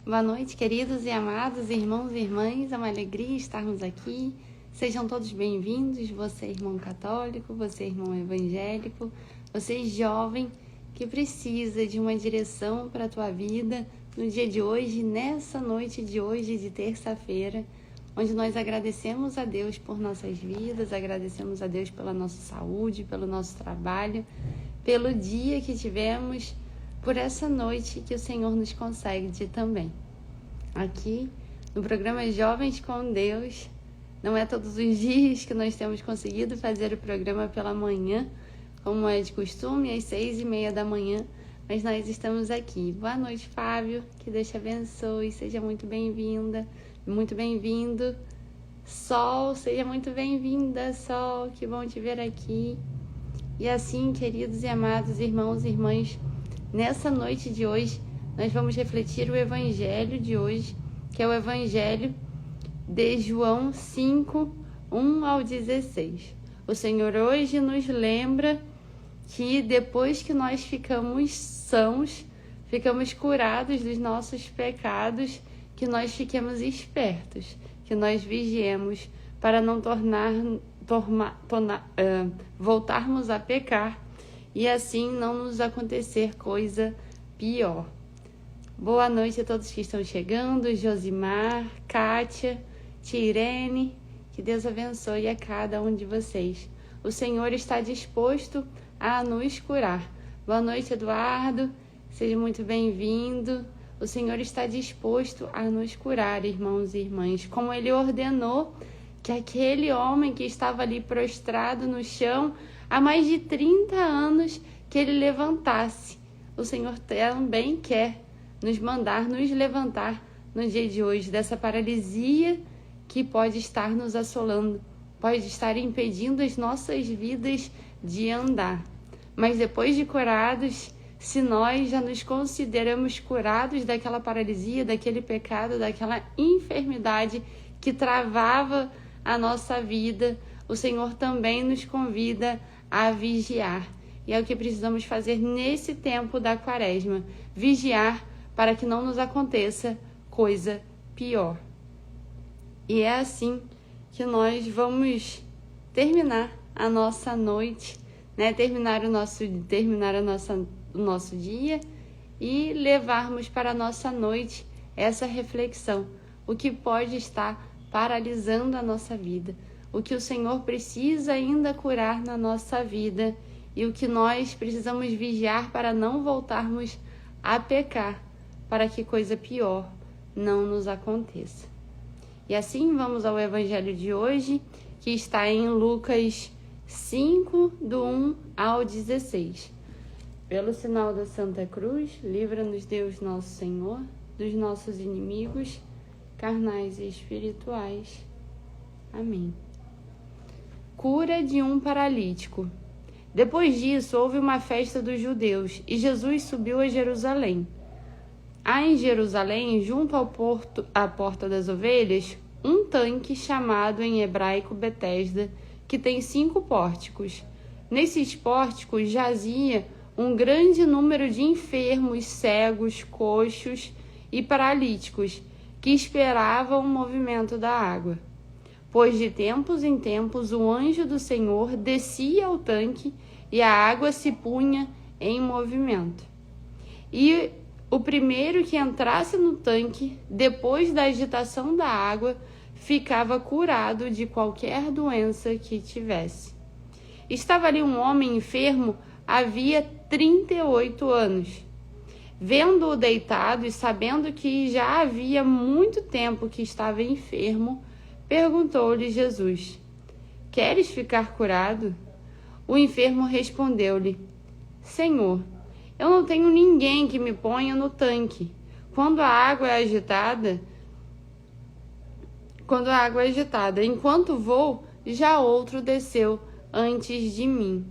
Boa noite, queridos e amados irmãos e irmãs. É uma alegria estarmos aqui. Sejam todos bem-vindos. Você, irmão católico, você, irmão evangélico, você, jovem, que precisa de uma direção para a tua vida no dia de hoje, nessa noite de hoje, de terça-feira, onde nós agradecemos a Deus por nossas vidas, agradecemos a Deus pela nossa saúde, pelo nosso trabalho, pelo dia que tivemos, por essa noite que o Senhor nos concede também. Aqui no programa Jovens com Deus, não é todos os dias que nós temos conseguido fazer o programa pela manhã, como é de costume, às 6:30 da manhã, mas nós estamos aqui. Boa noite, Fábio, que Deus te abençoe, seja muito bem-vinda, muito bem-vindo. Sol, seja muito bem-vinda, Sol, que bom te ver aqui. E assim, queridos e amados irmãos e irmãs, nessa noite de hoje, nós vamos refletir o Evangelho de hoje, que é o Evangelho de João 5, 1 ao 16. O Senhor hoje nos lembra que depois que nós ficamos sãos, ficamos curados dos nossos pecados, que nós fiquemos espertos, que nós vigiemos para não voltarmos a pecar e assim não nos acontecer coisa pior. Boa noite a todos que estão chegando, Josimar, Kátia, Tirene, que Deus abençoe a cada um de vocês. O Senhor está disposto a nos curar. Boa noite, Eduardo, seja muito bem-vindo. O Senhor está disposto a nos curar, irmãos e irmãs, como Ele ordenou que aquele homem que estava ali prostrado no chão há mais de 30 anos, que ele levantasse. O Senhor também quer nos mandar, nos levantar no dia de hoje dessa paralisia que pode estar nos assolando, pode estar impedindo as nossas vidas de andar. Mas depois de curados, se nós já nos consideramos curados daquela paralisia, daquele pecado, daquela enfermidade que travava a nossa vida, o Senhor também nos convida a vigiar. E é o que precisamos fazer nesse tempo da Quaresma, vigiar para que não nos aconteça coisa pior. E é assim que nós vamos terminar a nossa noite, né? Terminar o nosso dia e levarmos para a nossa noite essa reflexão, o que pode estar paralisando a nossa vida, o que o Senhor precisa ainda curar na nossa vida e o que nós precisamos vigiar para não voltarmos a pecar, para que coisa pior não nos aconteça. E assim vamos ao Evangelho de hoje, que está em Lucas 5, do 1 ao 16. Pelo sinal da Santa Cruz, livra-nos Deus nosso Senhor dos nossos inimigos, carnais e espirituais. Amém. Cura de um paralítico. Depois disso, houve uma festa dos judeus e Jesus subiu a Jerusalém. Há em Jerusalém, junto à Porta das Ovelhas, um tanque chamado em hebraico Betesda, que tem 5 pórticos. Nesses pórticos jazia um grande número de enfermos, cegos, coxos e paralíticos, que esperavam o movimento da água. Pois de tempos em tempos o anjo do Senhor descia ao tanque e a água se punha em movimento. E o primeiro que entrasse no tanque, depois da agitação da água, ficava curado de qualquer doença que tivesse. Estava ali um homem enfermo havia 38 anos. Vendo-o deitado e sabendo que já havia muito tempo que estava enfermo, perguntou-lhe Jesus: Queres ficar curado? O enfermo respondeu-lhe: Senhor, eu não tenho ninguém que me ponha no tanque. Quando a água é agitada, enquanto vou, já outro desceu antes de mim.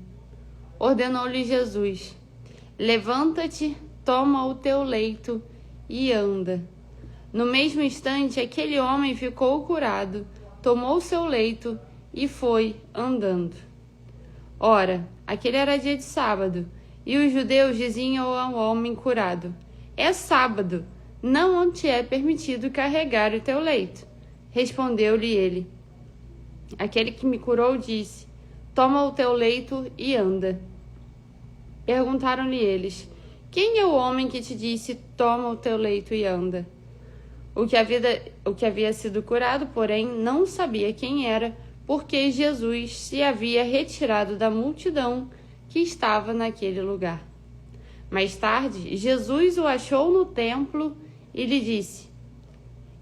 Ordenou-lhe Jesus: Levanta-te, toma o teu leito e anda. No mesmo instante, aquele homem ficou curado, tomou seu leito e foi andando. Ora, aquele era dia de sábado, e os judeus diziam ao homem curado: É sábado, não te é permitido carregar o teu leito. Respondeu-lhe ele: aquele que me curou disse: toma o teu leito e anda. Perguntaram-lhe eles: quem é o homem que te disse: toma o teu leito e anda? O que havia sido curado, porém, não sabia quem era, porque Jesus se havia retirado da multidão que estava naquele lugar. Mais tarde, Jesus o achou no templo e lhe disse: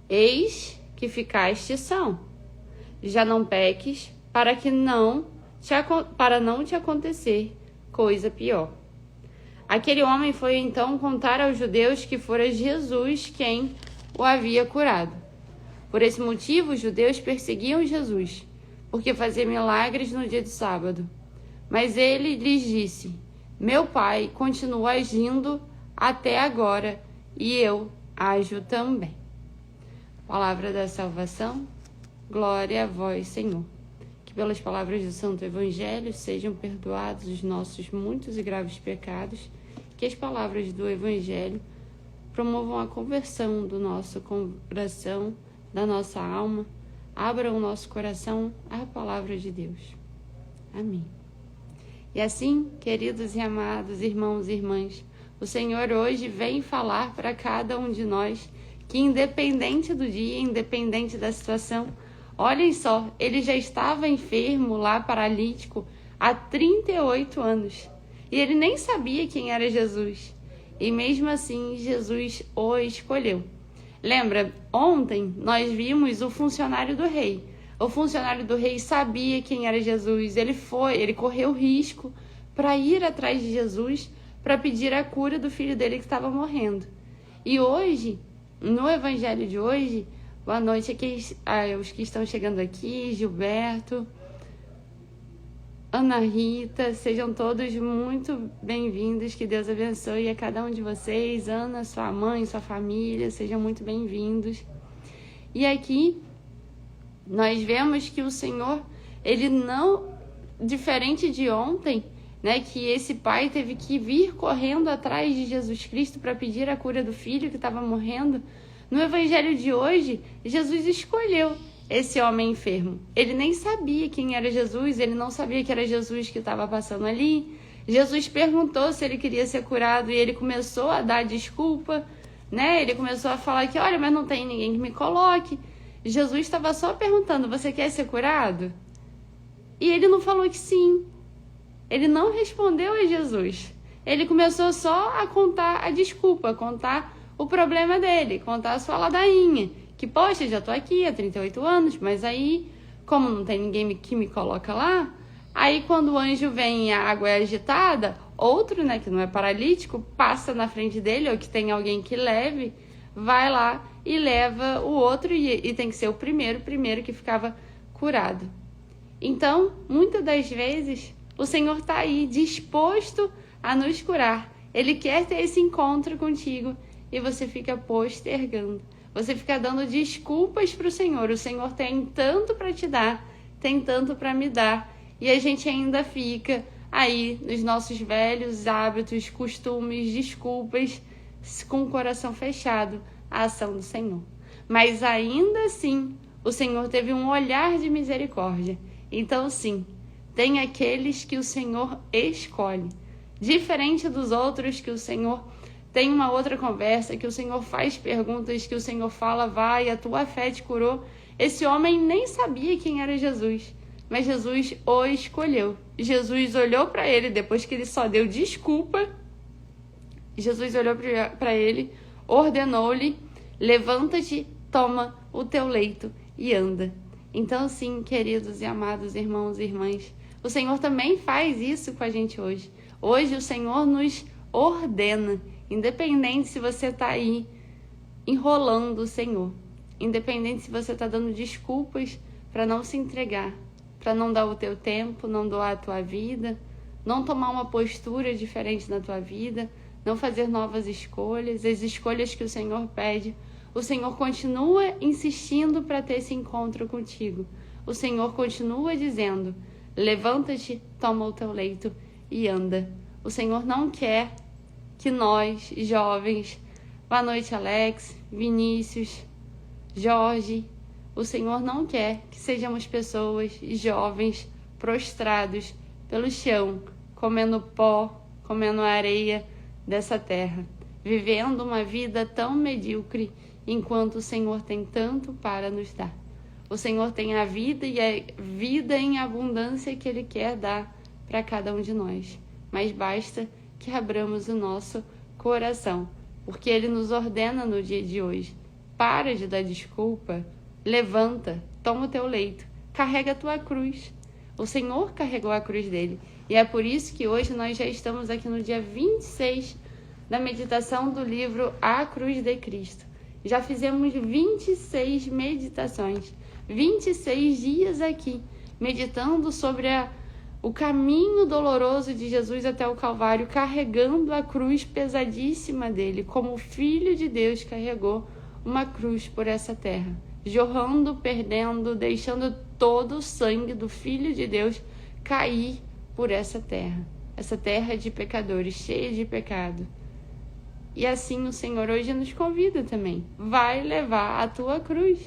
eis que ficaste são. Já não peques, para não te acontecer coisa pior. Aquele homem foi então contar aos judeus que fora Jesus quem o havia curado. Por esse motivo, os judeus perseguiam Jesus, porque fazia milagres no dia de sábado. Mas ele lhes disse: meu Pai continua agindo até agora, e eu ajo também. Palavra da salvação, glória a vós, Senhor. Que pelas palavras do Santo Evangelho sejam perdoados os nossos muitos e graves pecados, que as palavras do Evangelho promovam a conversão do nosso coração, da nossa alma, abram o nosso coração à palavra de Deus. Amém. E assim, queridos e amados irmãos e irmãs, o Senhor hoje vem falar para cada um de nós que, independente do dia, independente da situação, olhem só, ele já estava enfermo lá, paralítico, há 38 anos. E ele nem sabia quem era Jesus. E mesmo assim, Jesus o escolheu. Lembra, ontem nós vimos o funcionário do rei. O funcionário do rei sabia quem era Jesus. Ele correu risco para ir atrás de Jesus, para pedir a cura do filho dele que estava morrendo. E hoje, no evangelho de hoje, boa noite aqui, os que estão chegando aqui, Gilberto, Ana Rita, sejam todos muito bem-vindos, que Deus abençoe a cada um de vocês, Ana, sua mãe, sua família, sejam muito bem-vindos. E aqui nós vemos que o Senhor, ele não, diferente de ontem, né, que esse pai teve que vir correndo atrás de Jesus Cristo para pedir a cura do filho que estava morrendo, no evangelho de hoje, Jesus escolheu esse homem enfermo. Ele nem sabia quem era Jesus, ele não sabia que era Jesus que estava passando ali. Jesus perguntou se ele queria ser curado e ele começou a dar desculpa, né? Ele começou a falar que, olha, mas não tem ninguém que me coloque. Jesus estava só perguntando: você quer ser curado? E ele não falou que sim. Ele não respondeu a Jesus. Ele começou só a contar a desculpa, a contar o problema dele, contar a sua ladainha. Que, poxa, já tô aqui há 38 anos, mas aí, como não tem ninguém que me coloca lá, aí quando o anjo vem e a água é agitada, outro, né, que não é paralítico, passa na frente dele, ou que tem alguém que leve, vai lá e leva o outro, e tem que ser o primeiro que ficava curado. Então, muitas das vezes, o Senhor está aí disposto a nos curar. Ele quer ter esse encontro contigo e você fica postergando. Você fica dando desculpas para o Senhor. O Senhor tem tanto para te dar, tem tanto para me dar. E a gente ainda fica aí nos nossos velhos hábitos, costumes, desculpas, com o coração fechado à ação do Senhor. Mas ainda assim, o Senhor teve um olhar de misericórdia. Então, sim, tem aqueles que o Senhor escolhe. Diferente dos outros que o Senhor tem uma outra conversa, que o Senhor faz perguntas, que o Senhor fala: vai, a tua fé te curou. Esse homem nem sabia quem era Jesus, mas Jesus o escolheu. Jesus olhou para ele, depois que ele só deu desculpa, Jesus olhou para ele, ordenou-lhe: levanta-te, toma o teu leito e anda. Então, sim, queridos e amados irmãos e irmãs, o Senhor também faz isso com a gente hoje. Hoje o Senhor nos ordena. Independente se você está aí enrolando o Senhor, independente se você está dando desculpas para não se entregar, para não dar o teu tempo, não doar a tua vida, não tomar uma postura diferente na tua vida, não fazer novas escolhas, as escolhas que o Senhor pede, o Senhor continua insistindo para ter esse encontro contigo. O Senhor continua dizendo: levanta-te, toma o teu leito e anda. O Senhor não quer que nós, jovens, Boa noite, Alex, Vinícius, Jorge. O Senhor não quer que sejamos pessoas jovens prostrados pelo chão, comendo pó, comendo areia dessa terra, vivendo uma vida tão medíocre, enquanto o Senhor tem tanto para nos dar. O Senhor tem a vida e a vida em abundância que Ele quer dar para cada um de nós. Mas basta que abramos o nosso coração, porque Ele nos ordena no dia de hoje. Para de dar desculpa, levanta, toma o teu leito, carrega a tua cruz. O Senhor carregou a cruz dele. E é por isso que hoje nós já estamos aqui no dia 26 da meditação do livro A Cruz de Cristo. Já fizemos 26 meditações, 26 dias aqui, meditando sobre o caminho doloroso de Jesus até o Calvário, carregando a cruz pesadíssima dele, como o Filho de Deus carregou uma cruz por essa terra, jorrando, perdendo, deixando todo o sangue do Filho de Deus cair por essa terra de pecadores, cheia de pecado. E assim o Senhor hoje nos convida também. Vai levar a tua cruz,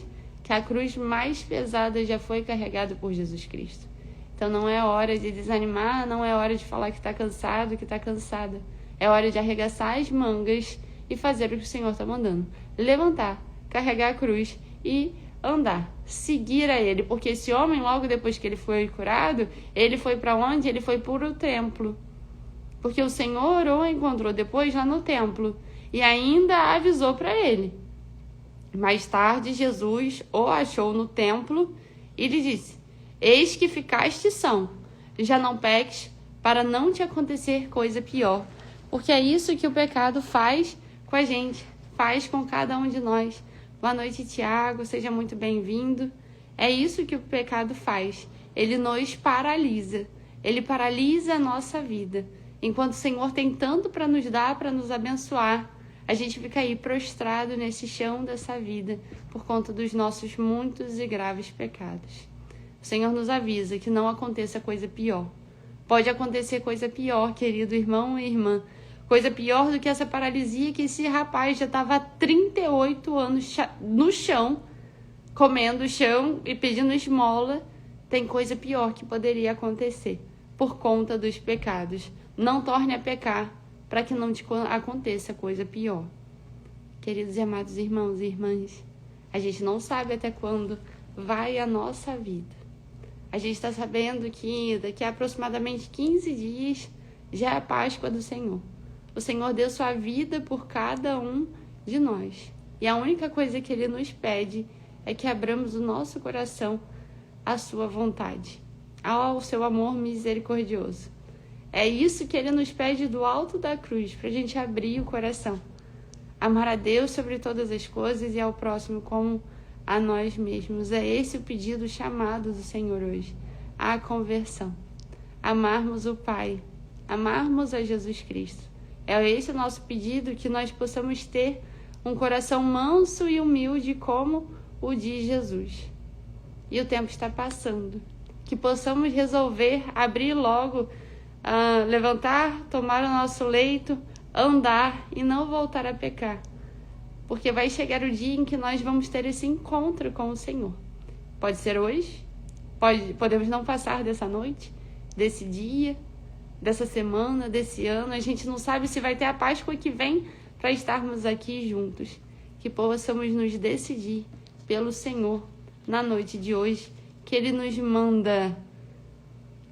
que a cruz mais pesada já foi carregada por Jesus Cristo. Então não é hora de desanimar, não é hora de falar que está cansado, que está cansada. É hora de arregaçar as mangas e fazer o que o Senhor está mandando. Levantar, carregar a cruz e andar, seguir a Ele. Porque esse homem, logo depois que ele foi curado, ele foi para onde? Ele foi para o templo. Porque o Senhor o encontrou depois lá no templo e ainda avisou para ele. Mais tarde, Jesus o achou no templo e lhe disse: eis que ficaste são, já não peques, para não te acontecer coisa pior. Porque é isso que o pecado faz com a gente, faz com cada um de nós. Boa noite, Tiago, seja muito bem-vindo. É isso que o pecado faz, ele nos paralisa, ele paralisa a nossa vida. Enquanto o Senhor tem tanto para nos dar, para nos abençoar, a gente fica aí prostrado nesse chão dessa vida por conta dos nossos muitos e graves pecados. O Senhor nos avisa que não aconteça coisa pior. Pode acontecer coisa pior, querido irmão e irmã. Coisa pior do que essa paralisia que esse rapaz já estava há 38 anos no chão, comendo chão e pedindo esmola. Tem coisa pior que poderia acontecer por conta dos pecados. Não torne a pecar para que não te aconteça coisa pior. Queridos e amados irmãos e irmãs, a gente não sabe até quando vai a nossa vida. A gente está sabendo que daqui a aproximadamente 15 dias já é a Páscoa do Senhor. O Senhor deu sua vida por cada um de nós. E a única coisa que Ele nos pede é que abramos o nosso coração à sua vontade, ao seu amor misericordioso. É isso que Ele nos pede do alto da cruz, para a gente abrir o coração. Amar a Deus sobre todas as coisas e ao próximo como a nós mesmos. É esse o pedido, o chamado do Senhor hoje. A conversão. Amarmos o Pai. Amarmos a Jesus Cristo. É esse o nosso pedido, que nós possamos ter um coração manso e humilde como o de Jesus. E o tempo está passando. Que possamos resolver abrir logo, levantar, tomar o nosso leito, andar e não voltar a pecar. Porque vai chegar o dia em que nós vamos ter esse encontro com o Senhor. Pode ser hoje, podemos não passar dessa noite, desse dia, dessa semana, desse ano. A gente não sabe se vai ter a Páscoa que vem para estarmos aqui juntos. Que possamos nos decidir pelo Senhor na noite de hoje, que Ele nos manda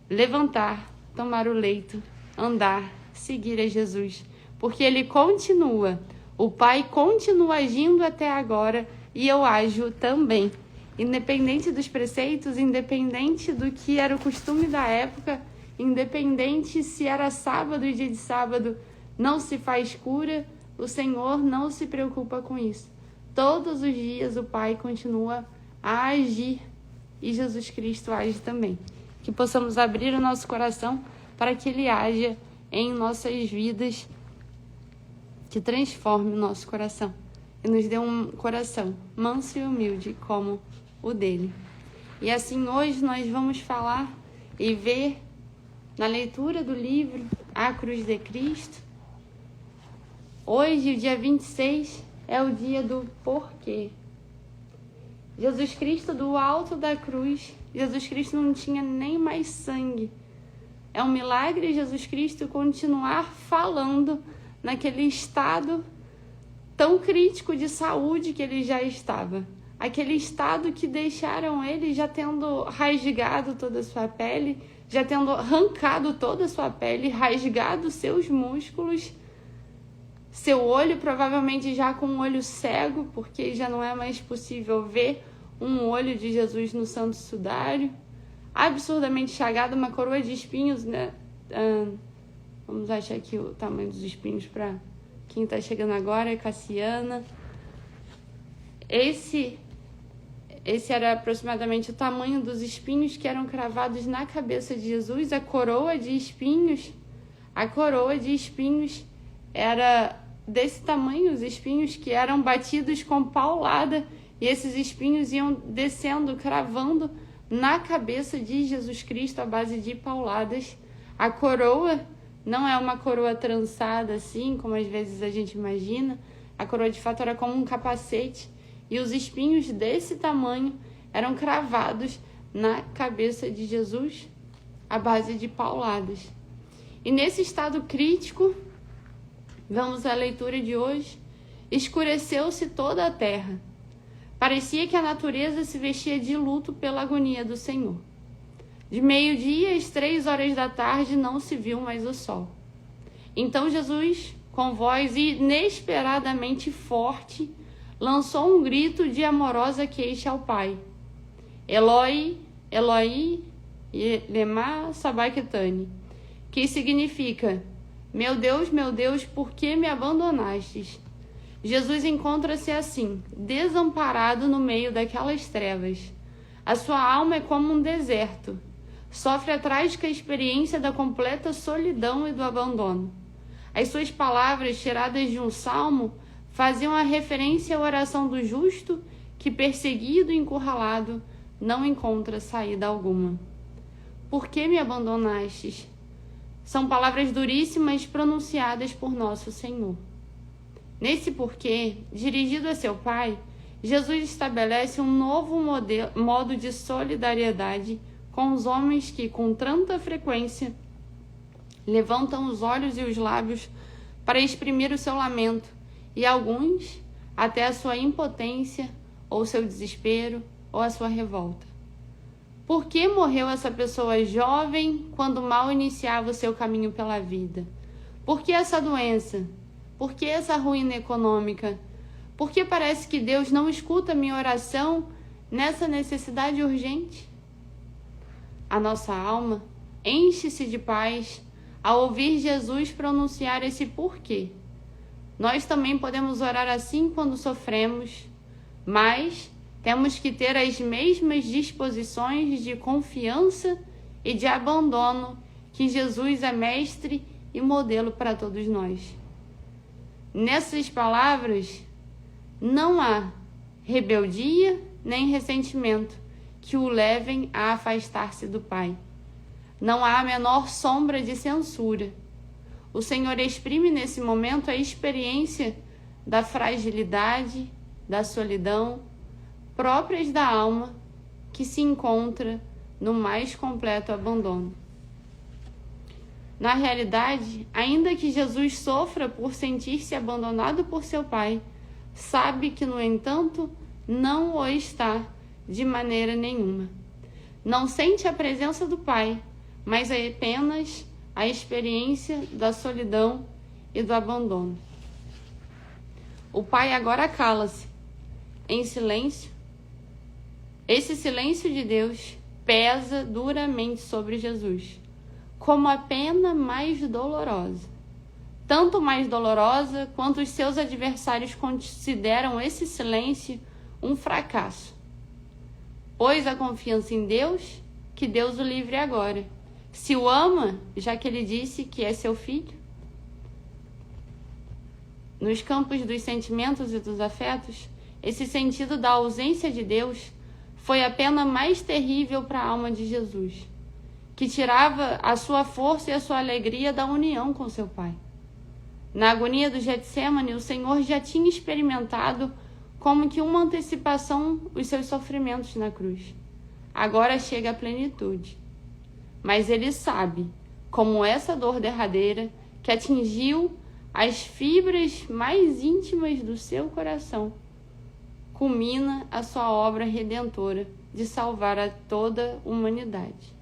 levantar, tomar o leito, andar, seguir a Jesus, porque Ele continua, o Pai continua agindo até agora e eu ajo também. Independente dos preceitos, independente do que era o costume da época, independente se era sábado e dia de sábado, não se faz cura, o Senhor não se preocupa com isso. Todos os dias o Pai continua a agir e Jesus Cristo age também. Que possamos abrir o nosso coração para que Ele haja em nossas vidas, que transforme o nosso coração e nos dê um coração manso e humilde como o dele. E assim hoje nós vamos falar e ver na leitura do livro A Cruz de Cristo Hoje, o dia 26, é o dia do porquê. Jesus Cristo, do alto da cruz, Jesus Cristo não tinha nem mais sangue. É um milagre Jesus Cristo continuar falando naquele estado tão crítico de saúde que ele já estava. Aquele estado que deixaram ele já tendo rasgado toda a sua pele, já tendo arrancado toda a sua pele, rasgado seus músculos, seu olho provavelmente já com um olho cego, porque já não é mais possível ver um olho de Jesus no Santo Sudário, absurdamente chagado, uma coroa de espinhos, né? Vamos achar aqui o tamanho dos espinhos para quem está chegando agora, é Cassiana. Esse era aproximadamente o tamanho dos espinhos que eram cravados na cabeça de Jesus. A coroa de espinhos era desse tamanho, os espinhos que eram batidos com paulada, e esses espinhos iam descendo, cravando na cabeça de Jesus Cristo à base de pauladas. A coroa não é uma coroa trançada assim, como às vezes a gente imagina. A coroa de fato era como um capacete, e os espinhos desse tamanho eram cravados na cabeça de Jesus à base de pauladas. E nesse estado crítico, vamos à leitura de hoje, escureceu-se toda a terra. Parecia que a natureza se vestia de luto pela agonia do Senhor. De meio-dia às 3 horas da tarde não se viu mais o sol. Então Jesus, com voz inesperadamente forte, lançou um grito de amorosa queixa ao Pai. Eloi, Eloi, lema sabachthani, que significa: meu Deus, por que me abandonastes? Jesus encontra-se assim, desamparado no meio daquelas trevas. A sua alma é como um deserto. Sofre a trágica experiência da completa solidão e do abandono. As suas palavras, tiradas de um salmo, faziam a referência à oração do justo que, perseguido e encurralado, não encontra saída alguma. Por que me abandonastes? São palavras duríssimas pronunciadas por nosso Senhor. Nesse porquê, dirigido a seu Pai, Jesus estabelece um novo modo de solidariedade com os homens que, com tanta frequência, levantam os olhos e os lábios para exprimir o seu lamento, e alguns até a sua impotência, ou seu desespero, ou a sua revolta. Por que morreu essa pessoa jovem quando mal iniciava o seu caminho pela vida? Por que essa doença? Por que essa ruína econômica? Por que parece que Deus não escuta minha oração nessa necessidade urgente? A nossa alma enche-se de paz ao ouvir Jesus pronunciar esse porquê. Nós também podemos orar assim quando sofremos, mas temos que ter as mesmas disposições de confiança e de abandono que Jesus é mestre e modelo para todos nós. Nessas palavras, não há rebeldia nem ressentimento que o levem a afastar-se do Pai. Não há a menor sombra de censura. O Senhor exprime nesse momento a experiência da fragilidade, da solidão, próprias da alma que se encontra no mais completo abandono. Na realidade, ainda que Jesus sofra por sentir-se abandonado por seu Pai, sabe que, no entanto, não o está de maneira nenhuma. Não sente a presença do Pai, mas é apenas a experiência da solidão e do abandono. O Pai agora cala-se, em silêncio. Esse silêncio de Deus pesa duramente sobre Jesus, como a pena mais dolorosa. Tanto mais dolorosa quanto os seus adversários consideram esse silêncio um fracasso. Pôs a confiança em Deus, que Deus o livre agora. Se o ama, já que ele disse que é seu filho. Nos campos dos sentimentos e dos afetos, esse sentido da ausência de Deus foi a pena mais terrível para a alma de Jesus, que tirava a sua força e a sua alegria da união com seu Pai. Na agonia do Getsêmani, o Senhor já tinha experimentado como que uma antecipação os seus sofrimentos na cruz. Agora chega a plenitude. Mas ele sabe como essa dor derradeira que atingiu as fibras mais íntimas do seu coração culmina a sua obra redentora de salvar a toda a humanidade.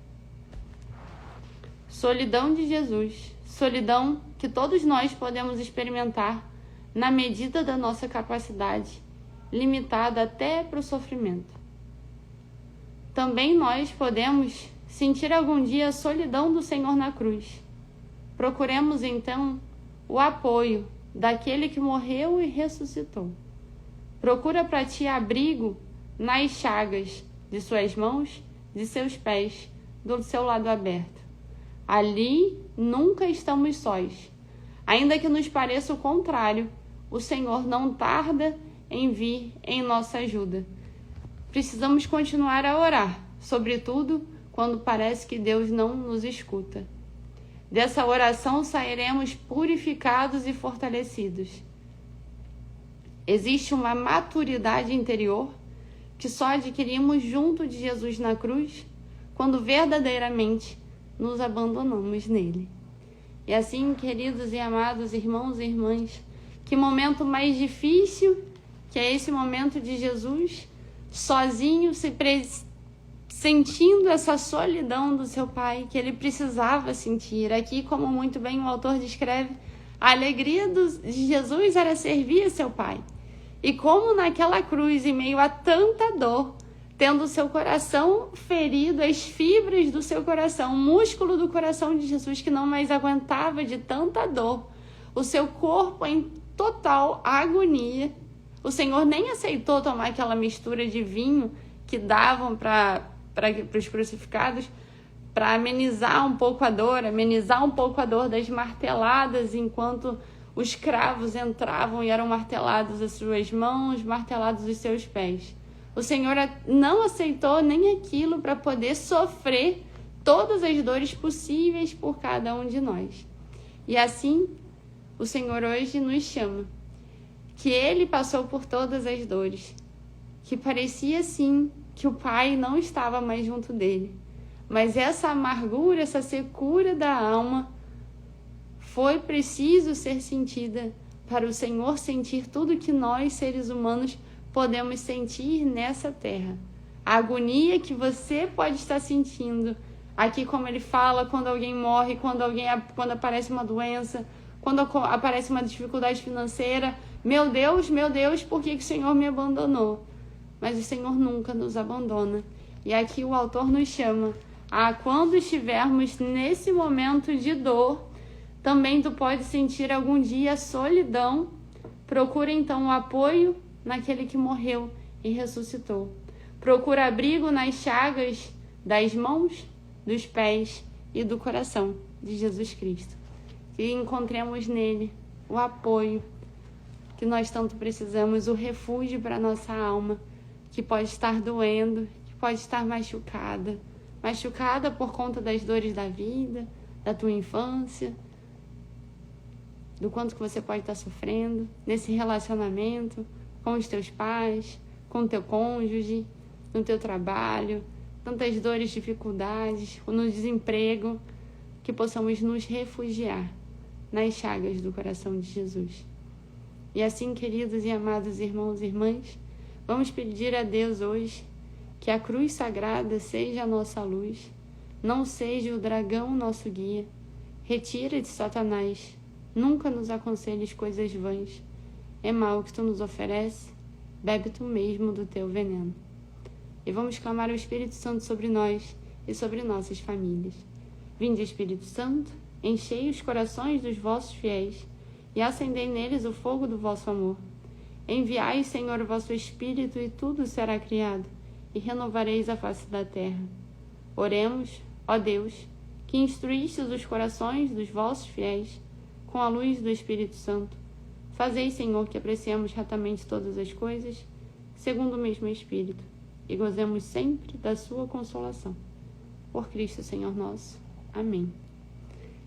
Solidão de Jesus, solidão que todos nós podemos experimentar na medida da nossa capacidade, limitada até para o sofrimento. Também nós podemos sentir algum dia a solidão do Senhor na cruz. Procuremos então o apoio daquele que morreu e ressuscitou. Procura para ti abrigo nas chagas de suas mãos, de seus pés, do seu lado aberto. Ali nunca estamos sós. Ainda que nos pareça o contrário, o Senhor não tarda em vir em nossa ajuda. Precisamos continuar a orar, sobretudo quando parece que Deus não nos escuta. Dessa oração sairemos purificados e fortalecidos. Existe uma maturidade interior que só adquirimos junto de Jesus na cruz quando verdadeiramente nos abandonamos nele. E assim, queridos e amados irmãos e irmãs, que momento mais difícil que é esse momento de Jesus sozinho sentindo essa solidão do seu Pai que ele precisava sentir. Aqui, como muito bem o autor descreve, a alegria de Jesus era servir a seu Pai. E como naquela cruz, em meio a tanta dor, tendo o seu coração ferido, as fibras do seu coração, o músculo do coração de Jesus que não mais aguentava de tanta dor, o seu corpo em total agonia, o Senhor nem aceitou tomar aquela mistura de vinho que davam para os crucificados, para amenizar um pouco a dor das marteladas, enquanto os cravos entravam e eram martelados as suas mãos, martelados os seus pés. O Senhor não aceitou nem aquilo para poder sofrer todas as dores possíveis por cada um de nós. E assim, o Senhor hoje nos chama, que Ele passou por todas as dores, que parecia sim que o Pai não estava mais junto dele. Mas essa amargura, essa secura da alma foi preciso ser sentida para o Senhor sentir tudo que nós, seres humanos, podemos sentir nessa terra. A agonia que você pode estar sentindo, aqui como ele fala, quando alguém morre, quando aparece uma doença, quando aparece uma dificuldade financeira. Meu Deus, por que o Senhor me abandonou? Mas o Senhor nunca nos abandona. E aqui o autor nos chama a, quando estivermos nesse momento de dor, também tu pode sentir algum dia solidão. Procura então o apoio naquele que morreu e ressuscitou. Procura abrigo nas chagas das mãos, dos pés e do coração de Jesus Cristo. Que encontremos nele o apoio que nós tanto precisamos, o refúgio para a nossa alma, que pode estar doendo, que pode estar machucada por conta das dores da vida, da tua infância, do quanto que você pode estar sofrendo nesse relacionamento com os teus pais, com o teu cônjuge, no teu trabalho, tantas dores, dificuldades, no desemprego, que possamos nos refugiar nas chagas do coração de Jesus. E assim, queridos e amados irmãos e irmãs, vamos pedir a Deus hoje que a cruz sagrada seja a nossa luz, não seja o dragão nosso guia. Retira de Satanás, nunca nos aconselhes coisas vãs. É mal que tu nos oferece, bebe tu mesmo do teu veneno. E vamos clamar o Espírito Santo sobre nós e sobre nossas famílias. Vinde, Espírito Santo, enchei os corações dos vossos fiéis e acendei neles o fogo do vosso amor. Enviai, Senhor, o vosso Espírito, e tudo será criado, e renovareis a face da terra. Oremos, ó Deus, que instruístes os corações dos vossos fiéis com a luz do Espírito Santo. Fazei, Senhor, que apreciemos retamente todas as coisas, segundo o mesmo Espírito, e gozemos sempre da sua consolação. Por Cristo, Senhor nosso. Amém.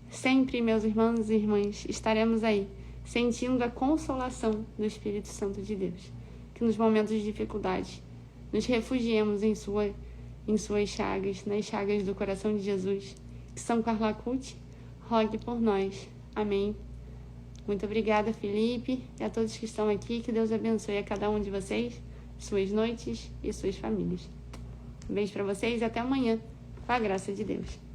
Sempre, meus irmãos e irmãs, estaremos aí, sentindo a consolação do Espírito Santo de Deus. Que nos momentos de dificuldade nos refugiemos em suas chagas, nas chagas do coração de Jesus. Que São Carlo Acutis rogue por nós. Amém. Muito obrigada, Felipe, e a todos que estão aqui. Que Deus abençoe a cada um de vocês, suas noites e suas famílias. Um beijo para vocês e até amanhã, com a graça de Deus.